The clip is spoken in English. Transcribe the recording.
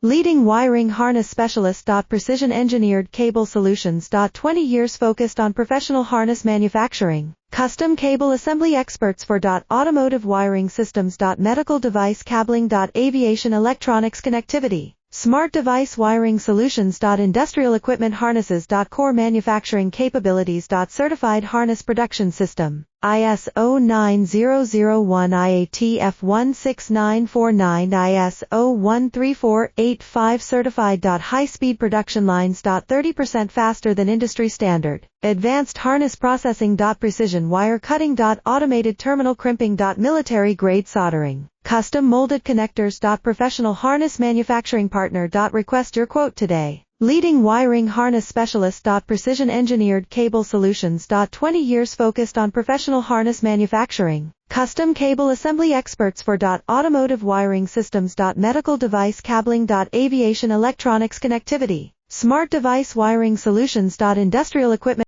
Leading wiring harness specialist. Precision engineered cable solutions. 20 years focused on professional harness manufacturing. Custom cable assembly experts for automotive wiring systems. Medical device cabling. Aviation electronics connectivity. Smart device wiring solutions. Industrial equipment harnesses. Core manufacturing capabilities. Certified harness production system. ISO 9001 IATF 16949 ISO 13485 certified. High-speed production lines. 30% faster than industry standard. Advanced harness processing. Precision wire cutting. Automated terminal crimping. Military grade soldering. Custom molded connectors. Professional harness manufacturing partner. Request your quote today. Leading wiring harness specialist. Precision engineered cable solutions. 20 years focused on professional harness manufacturing. Custom cable assembly experts for automotive wiring systems. Medical device cabling. Aviation electronics connectivity. Smart device wiring solutions. Industrial equipment